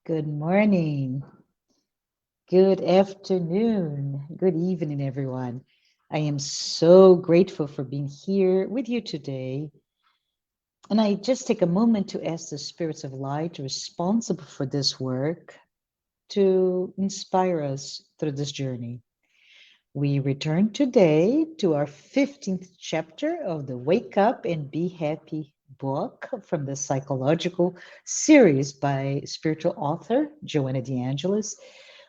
Good morning, good afternoon, good evening, everyone. I am so grateful for being here with you today. And I just take a moment to ask the spirits of light responsible for this work to inspire us through this journey. We return today to our 15th chapter of the Wake Up and Be Happy book from the psychological series by spiritual author Joanna de Angelis,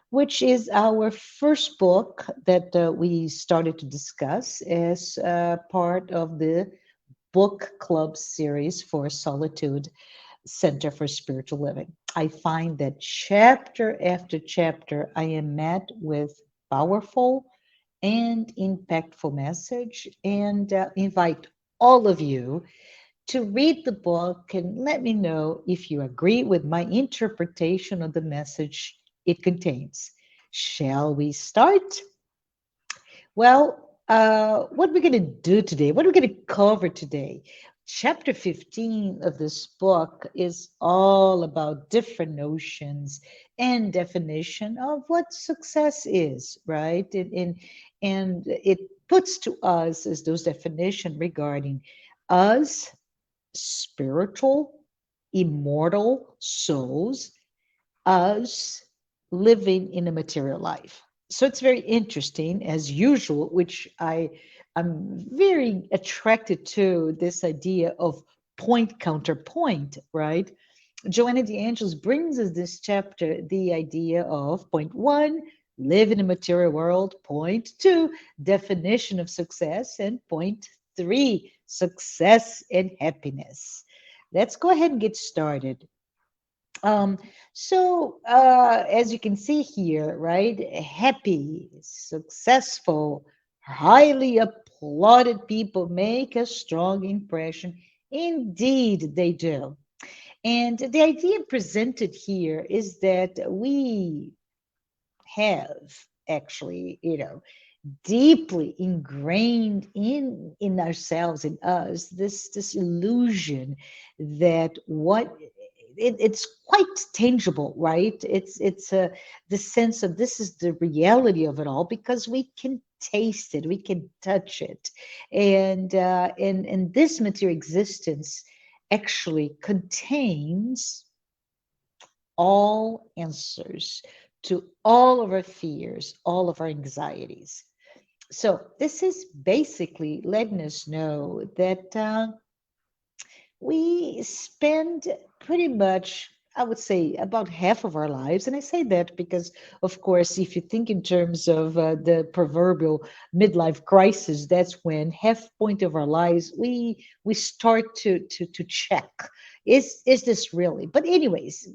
which is our first book that we started to discuss as part of the book club series for Solitude Center for Spiritual Living. I find that chapter after chapter, I am met with powerful and impactful message and invite all of you to read the book and let me know if you agree with my interpretation of the message it contains. Shall we start? Well, what we're going to do today, what we're going to cover today, chapter 15 of this book is all about different notions and definition of what success is, right? And it puts to us as those definition regarding us, spiritual, immortal souls, us living in a material life. So it's very interesting, as usual, which am very attracted to this idea of point counterpoint, right? Joanna de Angelis brings us this chapter the idea of point one, live in a material world, point two, definition of success, and point three, success and happiness. Let's go ahead and get started. Um, as you can see here, right, happy, successful, highly applauded people make a strong impression. Indeed, they do. And the idea presented here is that we have actually, deeply ingrained in ourselves, in us, this illusion that it's quite tangible, right? It's the sense of this is the reality of it all because we can taste it, we can touch it, and this material existence actually contains all answers to all of our fears, all of our anxieties. So, this is basically letting us know that we spend pretty much, I would say, about half of our lives. And I say that because, of course, if you think in terms of the proverbial midlife crisis, that's when half point of our lives we start to check, is this really? But anyways,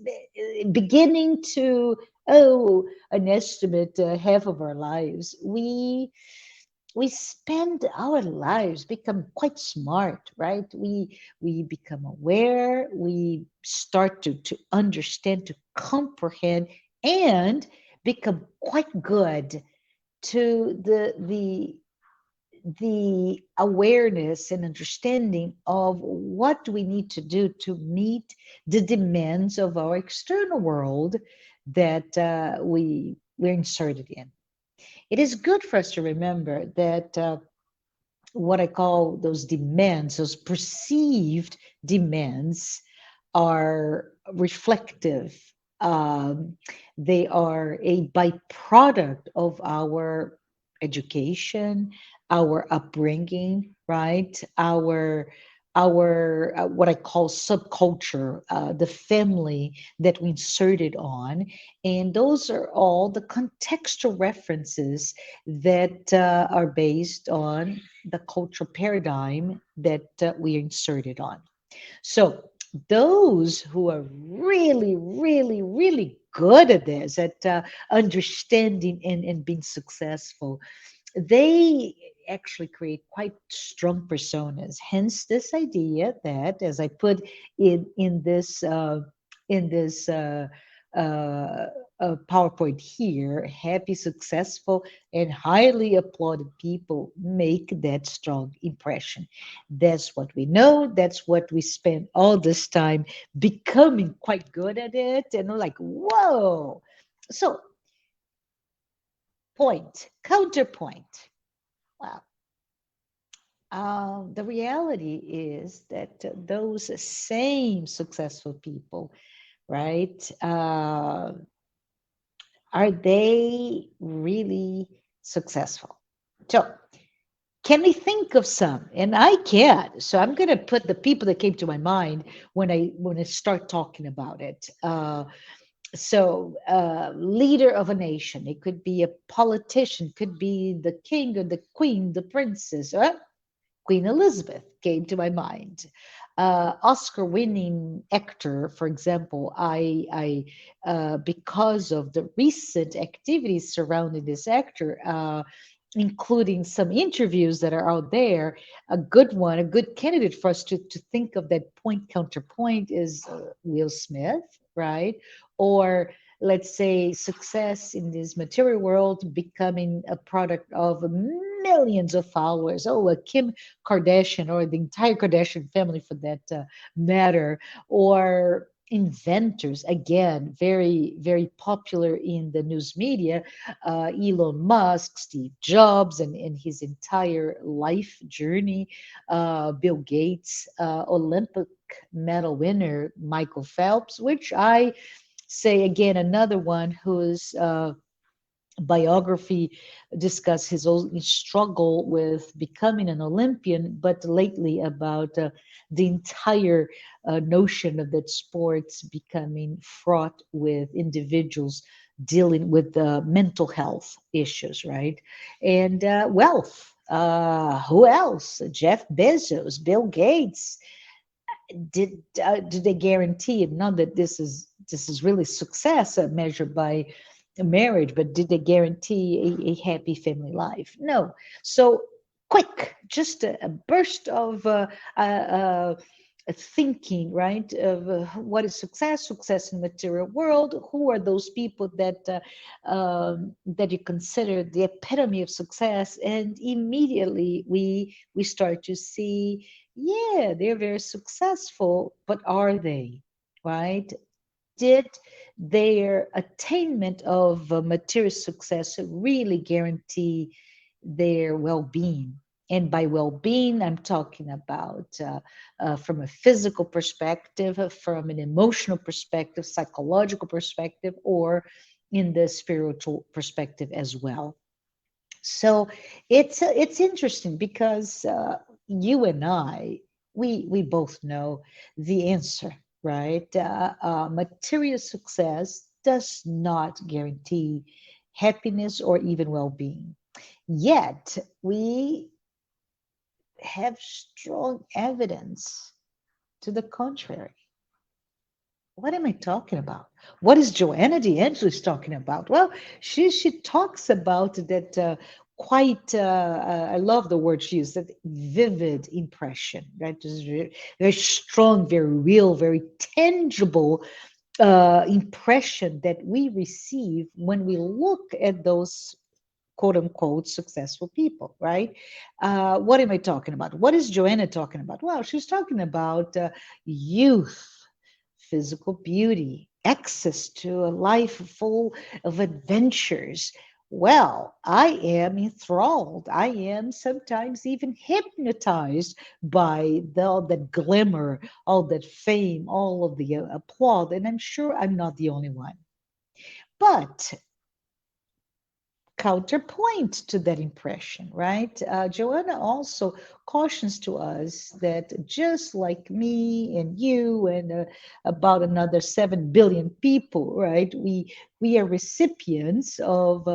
beginning to an estimate half of our lives, we spend our lives become quite smart, right? We become aware, we start to understand, to comprehend, and become quite good to the awareness and understanding of what we need to do to meet the demands of our external world that we're inserted in. It is good for us to remember that what I call those demands, those perceived demands, are reflective. Um, they are a byproduct of our education, our upbringing, right? Our what I call subculture, the family that we inserted on, and those are all the contextual references that are based on the cultural paradigm that we are inserted on. So those who are really, really, really good at this, at understanding and being successful, they actually create quite strong personas. Hence, this idea that, as I put in this uh, uh, PowerPoint here, happy, successful, and highly applauded people make that strong impression. That's what we know. That's what we spend all this time becoming quite good at it. And we're like, whoa. So, point, counterpoint. Well, the reality is that those same successful people, right? Are they really successful? So, can we think of some? And I can. So I'm going to put the people that came to my mind when I start talking about it. Leader of a nation. It could be a politician. Could be the king or the queen, the princess. Queen Elizabeth came to my mind. Oscar-winning actor, for example, because of the recent activities surrounding this actor, including some interviews that are out there, a good one, a good candidate for us to think of that point counterpoint is Will Smith, right? Or let's say success in this material world becoming a product of millions of followers. Oh, Kim Kardashian or the entire Kardashian family for that matter, or inventors, again, very, very popular in the news media, Elon Musk, Steve Jobs, and his entire life journey, Bill Gates, Olympic medal winner Michael Phelps, which I say again, another one whose biography discuss his own struggle with becoming an Olympian, but lately about the entire notion of that sports becoming fraught with individuals dealing with mental health issues, right? And wealth. Who else? Jeff Bezos, Bill Gates. Did they guarantee it? Not that this is really success measured by marriage, but did they guarantee a happy family life? No. So quick, just a burst of thinking, right? Of what is success? Success in the material world. Who are those people that you consider the epitome of success? And immediately we start to see, yeah, they're very successful, but are they, right? Did their attainment of material success really guarantee their well-being? And by well-being, I'm talking about from a physical perspective, from an emotional perspective, psychological perspective, or in the spiritual perspective as well. So it's interesting because you and I, we both know the answer, right? Material success does not guarantee happiness or even well-being. Yet we have strong evidence to the contrary. What am I talking about? What is Joanna de Angelis talking about? Well, she talks about that quite. I love the word she used. That vivid impression, right? Just very, very strong, very real, very tangible impression that we receive when we look at those quote unquote successful people, right? What am I talking about? What is Joanna talking about? Well, she's talking about youth, physical beauty, access to a life full of adventures. Well, I am enthralled. I am sometimes even hypnotized by all that glimmer, all that fame, all of the applaud. And I'm sure I'm not the only one. But counterpoint to that impression, right? Joanna also cautions to us that just like me and you and about another 7 billion people, right? We are recipients of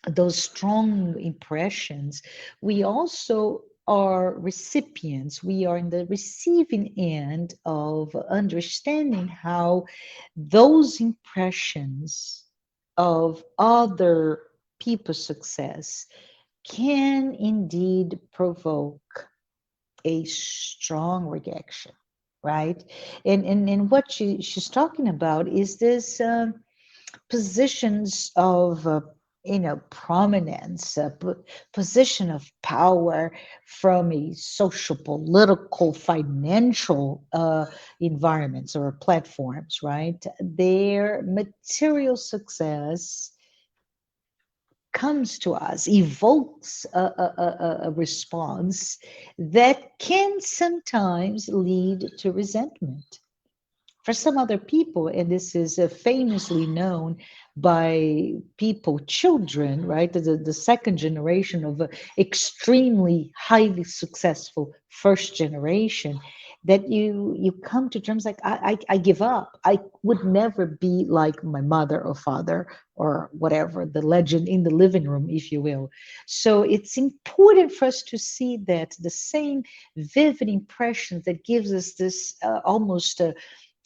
those strong impressions. We also are recipients. We are in the receiving end of understanding how those impressions of other people's success can indeed provoke a strong reaction, right? And what she's talking about is this positions of prominence, position of power from a social, political, financial environments or platforms, right? Their material success comes to us, evokes a response that can sometimes lead to resentment for some other people, and this is famously known by people, children, right? The second generation of extremely highly successful first generation, that you come to terms like, I give up. I would never be like my mother or father or whatever, the legend in the living room, if you will. So it's important for us to see that the same vivid impressions that gives us this almost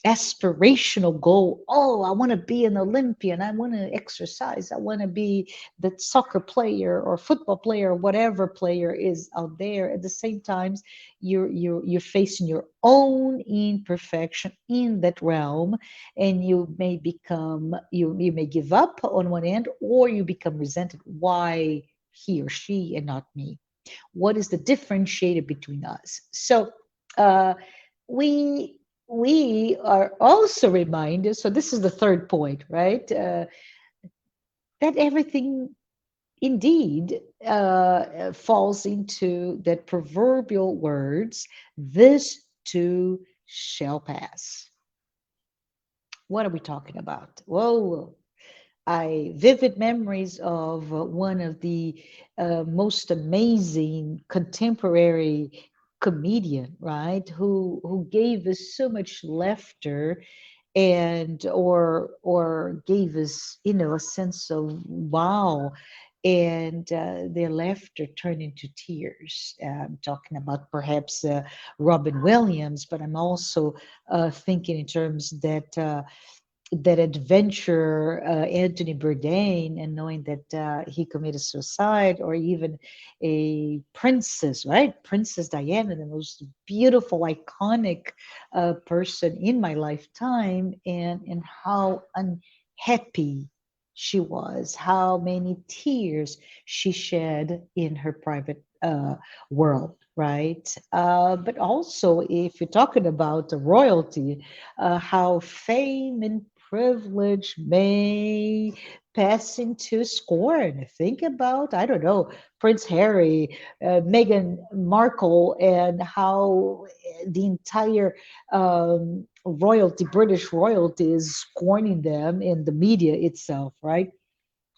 aspirational goal. Oh, I want to be an Olympian. I want to exercise. I want to be the soccer player or football player or whatever player is out there. At the same time, you're facing your own imperfection in that realm, and you may become you may give up on one end, or you become resented. Why he or she and not me? What is the differentiator between us? So uh, we we are also reminded, so this is the third point, right? That everything indeed falls into that proverbial words, this too shall pass. What are we talking about? Whoa, I vivid memories of one of the most amazing contemporary comedian, right? Who gave us so much laughter, and or gave us, a sense of wow, and their laughter turned into tears. I'm talking about perhaps Robin Williams, but I'm also thinking in terms that adventure, Anthony Bourdain, and knowing that he committed suicide, or even a princess, right? Princess Diana, the most beautiful, iconic person in my lifetime, and how unhappy she was, how many tears she shed in her private world, right? But also, if you're talking about the royalty, how fame and privilege may pass into scorn. Think about, I don't know, Prince Harry, Meghan Markle, and how the entire royalty, British royalty, is scorning them in the media itself, right?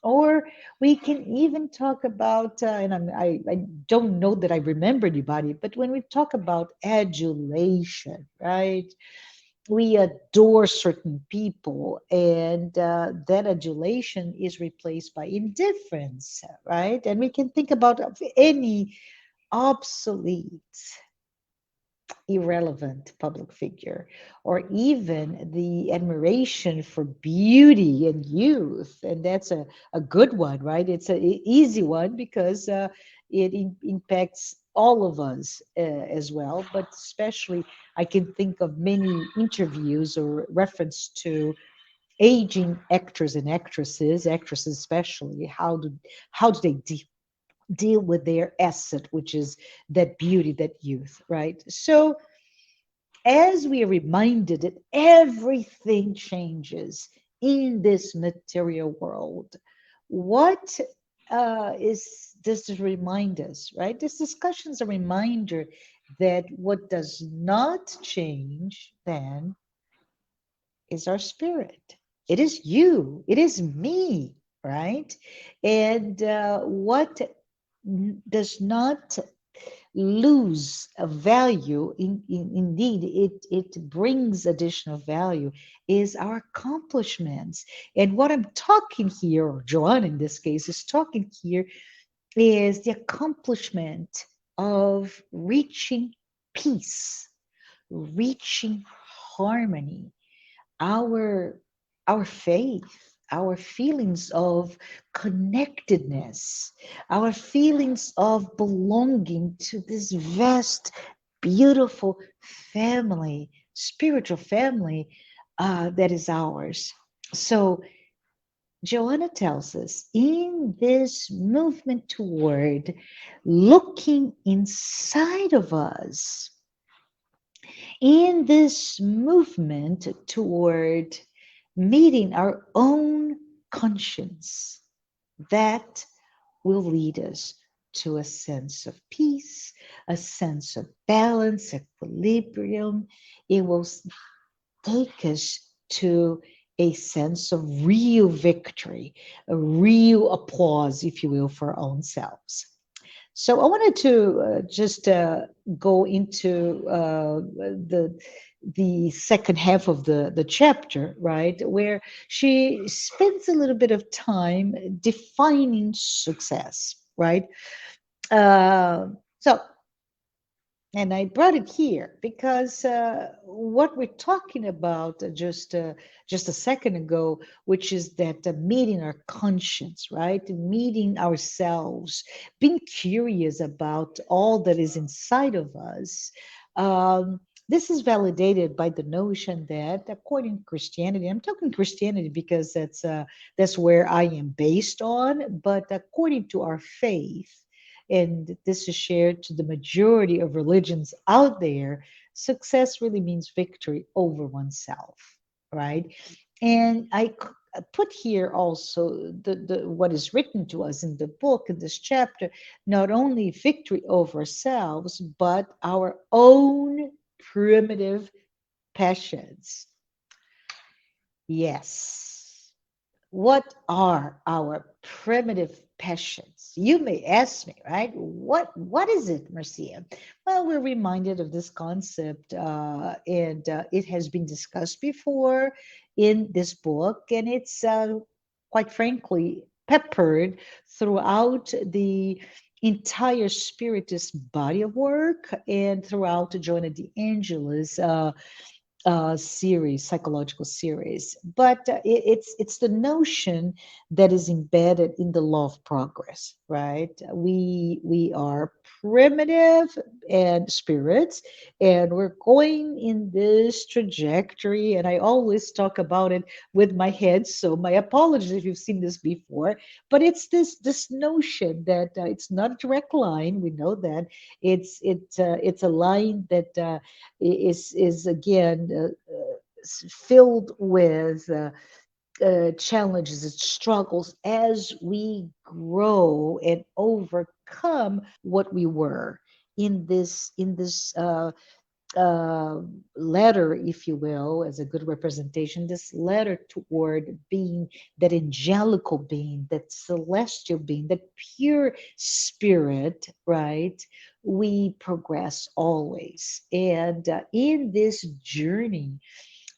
Or we can even talk about, and I don't know that I remember anybody, but when we talk about adulation, right? We adore certain people, and that adulation is replaced by indifference, right? And we can think about any obsolete, irrelevant public figure, or even the admiration for beauty and youth. And that's a good one, right? It's an easy one because it impacts all of us as well, but especially I can think of many interviews or reference to aging actors and actresses especially. How do they deal with their asset, which is that beauty, that youth, right? So as we are reminded that everything changes in this material world, what is this to remind us, right? This discussion is a reminder that what does not change then is our spirit. It is you, it is me, right? And what does not lose a value, indeed it brings additional value, is our accomplishments. And what I'm talking here, or Joanna in this case is talking here, is the accomplishment of reaching peace, reaching harmony, our our faith, our feelings of connectedness, our feelings of belonging to this vast, beautiful family, spiritual family that is ours. So Joanna tells us in this movement toward looking inside of us, in this movement toward meeting our own conscience, that will lead us to a sense of peace, a sense of balance, equilibrium. It will take us to a sense of real victory, a real applause, if you will, for our own selves. So I wanted to just go into the second half of the chapter, right, where she spends a little bit of time defining success, right? So and I brought it here because what we're talking about just a second ago, which is that meeting our conscience, right? Meeting ourselves, being curious about all that is inside of us. Um, this is validated by the notion that, according to Christianity, I'm talking Christianity because that's where I am based on. But according to our faith, and this is shared to the majority of religions out there, success really means victory over oneself, right? And put here also the what is written to us in the book in this chapter, not only victory over ourselves, but our own primitive passions. Yes, what are our primitive passions? You may ask me, right? What is it, Marcia? Well, we're reminded of this concept, and it has been discussed before in this book, and it's quite frankly peppered throughout the entire spiritist body of work and throughout Joanna de Angelis series, psychological series, but it's the notion that is embedded in the law of progress, right? We are primitive and spirits, and we're going in this trajectory. And I always talk about it with my head, so my apologies if you've seen this before. But it's this notion that it's not a direct line. We know that it's a line that is again filled with challenges and struggles as we grow and overcome what we were in this letter, if you will, as a good representation, this letter toward being that angelical being, that celestial being, that pure spirit, right? We progress always. And in this journey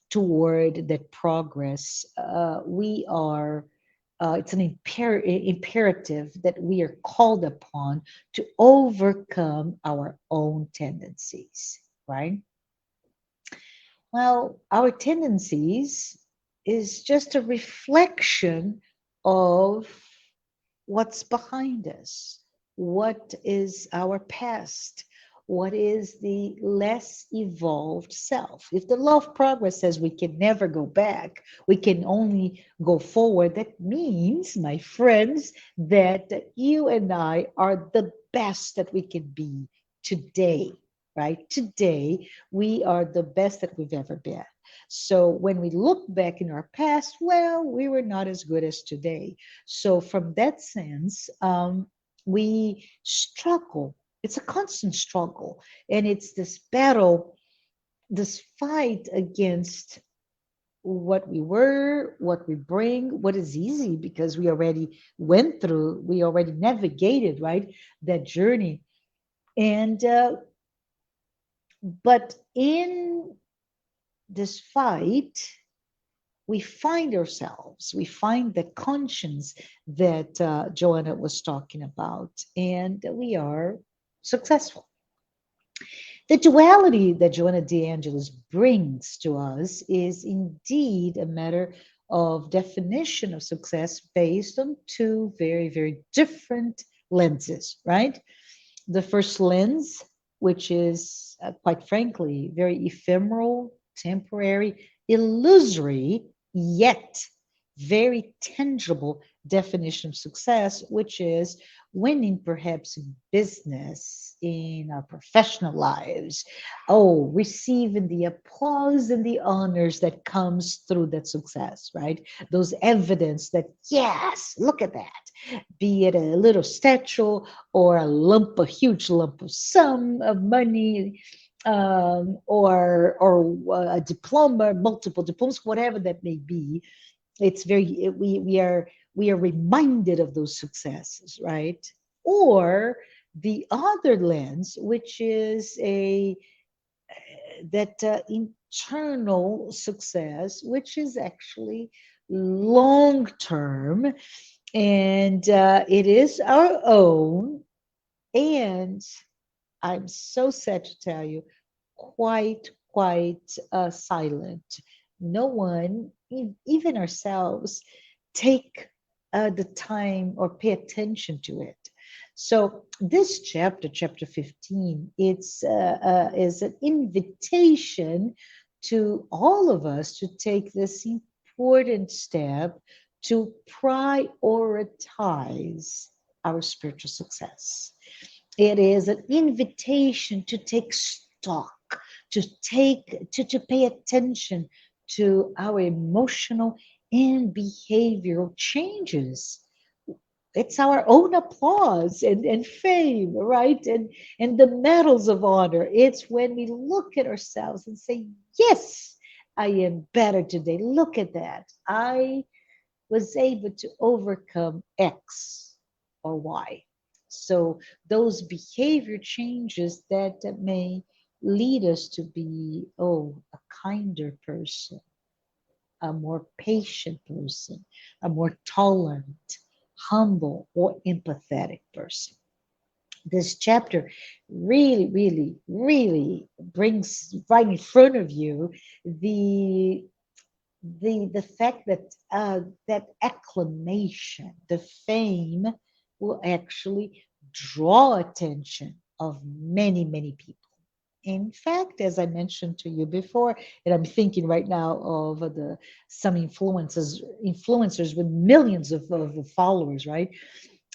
toward that progress, we are. It's an imperative that we are called upon to overcome our own tendencies, right? Well, our tendencies is just a reflection of what's behind us, what is our past, what is the less evolved self. If the law of progress says we can never go back, we can only go forward, that means, my friends, that you and I are the best that we can be today, right? Today, we are the best that we've ever been. So when we look back in our past, well, we were not as good as today. So, from that sense, we struggle. It's a constant struggle. And it's this battle, this fight against what we were, what we bring, what is easy because we already went through, we already navigated, right, that journey. And, but in this fight, we find ourselves, we find the conscience that Joanna was talking about, and we are successful. The duality that Joanna de Angelis brings to us is indeed a matter of definition of success based on two very, very different lenses, right? The first lens, which is quite frankly very ephemeral, temporary, illusory, yet very tangible definition of success, which is winning perhaps in business, in our professional lives. Oh, receiving the applause and the honors that comes through that success, right? Those evidence that, yes, look at that, be it a little statue or a huge lump of sum of money, or a diploma, multiple diplomas, whatever that may be. It's we are reminded of those successes, right? Or the other lens, which is a that internal success, which is actually long term, and it is our own. And I'm so sad to tell you, quite silent. No one, even ourselves, take the time or pay attention to it. So this chapter, chapter 15, it's is an invitation to all of us to take this important step to prioritize our spiritual success. It is an invitation to take stock, to pay attention to our emotional and behavioral changes. It's our own applause and fame, right? And the medals of honor. It's when we look at ourselves and say, yes, I am better today. Look at that. I was able to overcome X or Y. So those behavior changes that may lead us to be, oh, a kinder person, a more patient person, a more tolerant, humble, or empathetic person. This chapter really brings right in front of you the the fact that that acclamation, the fame, will actually draw attention of many people. In fact, as I mentioned to you before, and I'm thinking right now of the some influencers with millions of followers, right?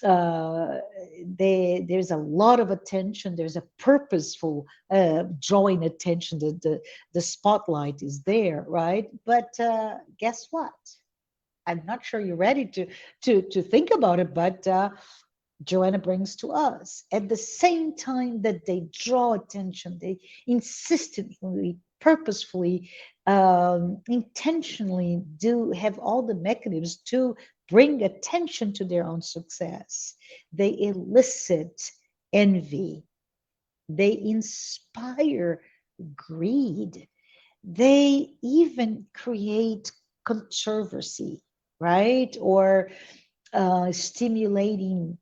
uh, there's a lot of attention. There's a purposeful drawing attention. The spotlight is there, right? But guess what? I'm not sure you're ready to think about it, but Joanna brings to us. At the same time that they draw attention, they insistently, purposefully, intentionally do have all the mechanisms to bring attention to their own success. They elicit envy, they inspire greed, they even create controversy, right? Or stimulating,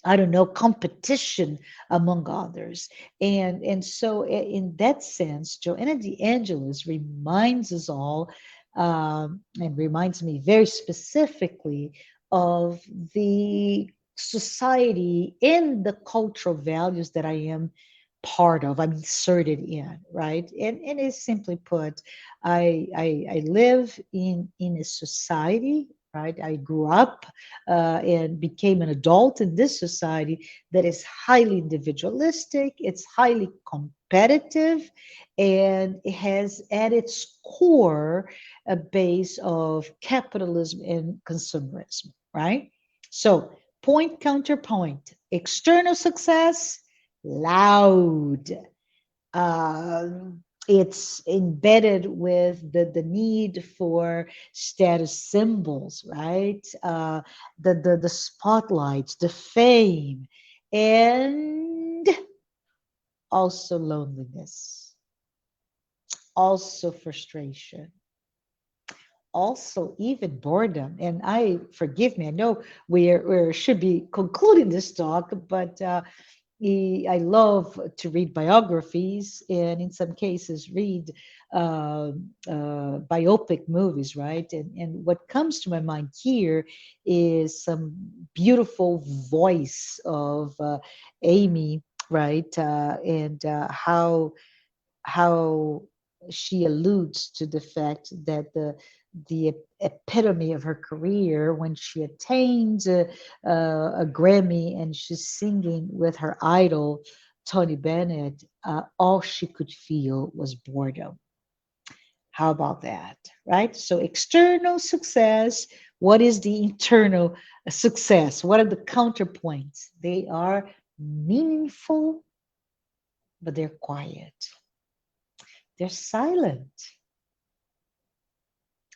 I don't know, competition among others. And so in that sense, Joanna de Angelis reminds us all, and reminds me very specifically of the society and the cultural values that I am part of, I'm inserted in, right? And it's simply put, I live in a society, right? I grew up and became an adult in this society that is highly individualistic, it's highly competitive, and it has at its core a base of capitalism and consumerism, right? So, point counterpoint, external success, loud. It's embedded with the need for status symbols, right? The spotlights, the fame, and also loneliness, also frustration, also even boredom. And I forgive me, I know we should be concluding this talk, but I love to read biographies and in some cases read biopic movies, right? And what comes to my mind here is some beautiful voice of Amy, right? And how she alludes to the fact that the epitome of her career when she attained a Grammy and she's singing with her idol, Tony Bennett. All she could feel was boredom. How about that? Right? So, external success, what is the internal success? What are the counterpoints? They are meaningful, but they're quiet, they're silent,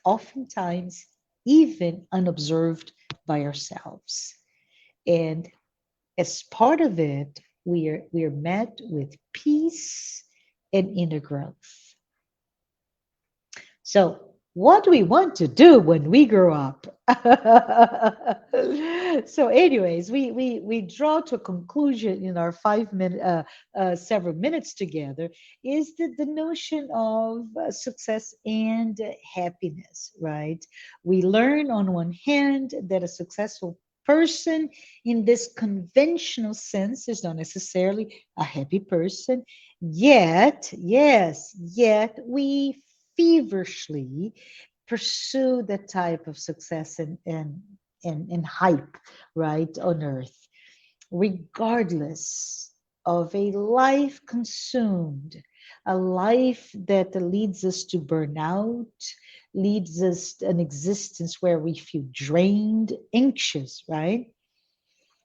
oftentimes even unobserved by ourselves. And as part of it, we are met with peace and inner growth. So, what do we want to do when we grow up? So, anyways, we draw to a conclusion in our 5 minute, several minutes together, is the notion of success and happiness, right? We learn on one hand that a successful person in this conventional sense is not necessarily a happy person. Yet, yes, yet we feverishly pursue that type of success and hype, right, on earth, regardless of a life consumed, a life that leads us to burnout, leads us to an existence where we feel drained, anxious, right?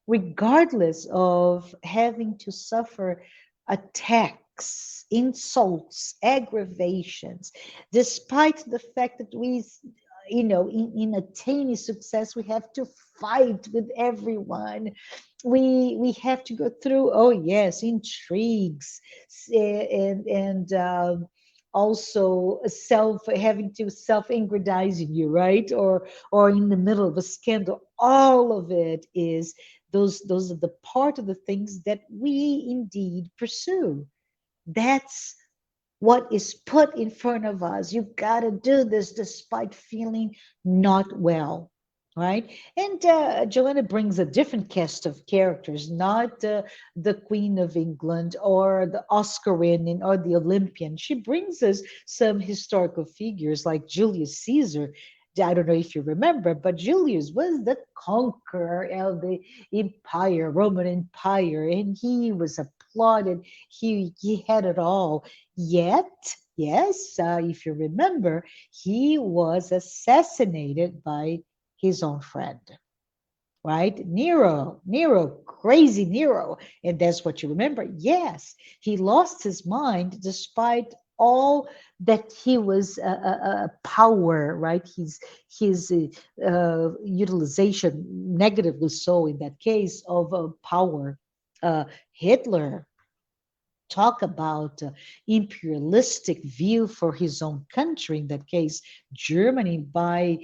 Regardless of having to suffer attacks, insults, aggravations, despite the fact that in attaining success, we have to fight with everyone. We have to go through, oh yes, intrigues and also self having to self-aggrandizing you, right? Or in the middle of a scandal. All of it is those are the part of the things that we indeed pursue. That's what is put in front of us. You've got to do this despite feeling not well, right? And Joanna brings a different cast of characters, not the Queen of England or the Oscar winning or the Olympian. She brings us some historical figures like Julius Caesar. I don't know if you remember, but Julius was the conqueror of the empire, Roman Empire, and he was applauded. He had it all. Yet, yes, if you remember, he was assassinated by his own friend, right? Nero, crazy Nero. And that's what you remember. Yes, he lost his mind despite all that he was power, right? His utilization, negatively so in that case, of power. Hitler, talk about imperialistic view for his own country, in that case Germany, by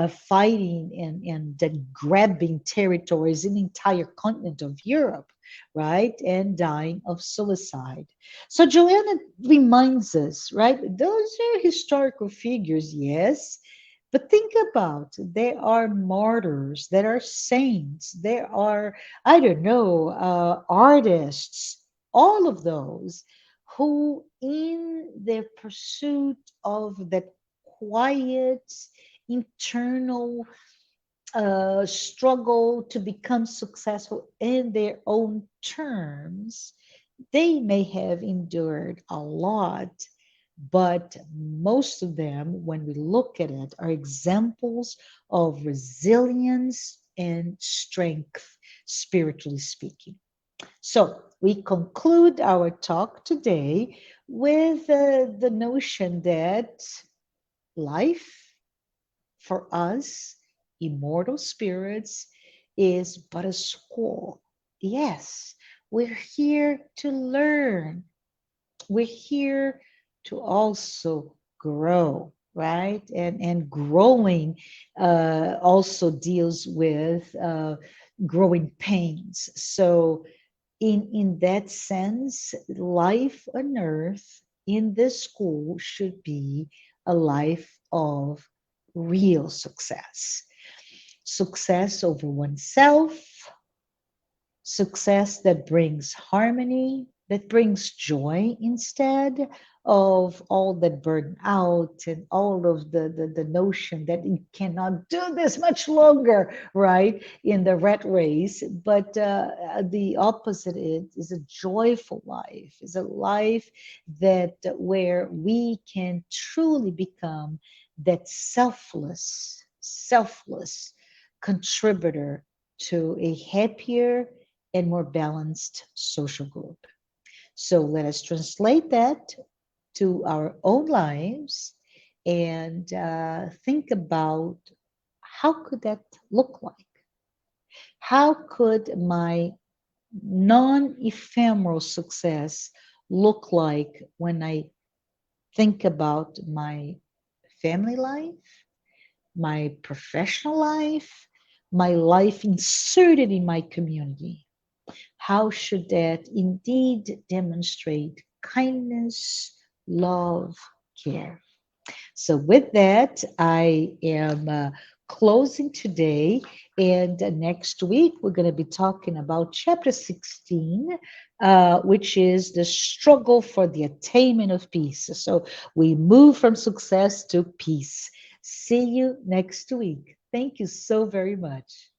fighting and then grabbing territories in the entire continent of Europe, right, and dying of suicide. So Joanna reminds us, right, those are historical figures, yes, but think about, there are martyrs, there are saints, there are, I don't know, artists, all of those who, in their pursuit of that quiet internal struggle to become successful in their own terms, they may have endured a lot, but most of them, when we look at it, are examples of resilience and strength, spiritually speaking. So we conclude our talk today with the notion that life for us, immortal spirits, is but a school. Yes, we're here to learn. We're here to also grow, right? And growing also deals with growing pains. So in that sense, life on earth in this school should be a life of real success. Success over oneself, success that brings harmony, that brings joy instead of all that burn out and all of the notion that you cannot do this much longer, right? In the rat race. But the opposite is a joyful life, is a life that where we can truly become that selfless contributor to a happier and more balanced social group. So let us translate that to our own lives and think about how could that look like? How could my non-ephemeral success look like when I think about my family life, my professional life, my life inserted in my community? How should that indeed demonstrate kindness, love, care? So, with that, I am closing today. And next week, we're going to be talking about chapter 16, which is the struggle for the attainment of peace. So, we move from success to peace. See you next week. Thank you so very much.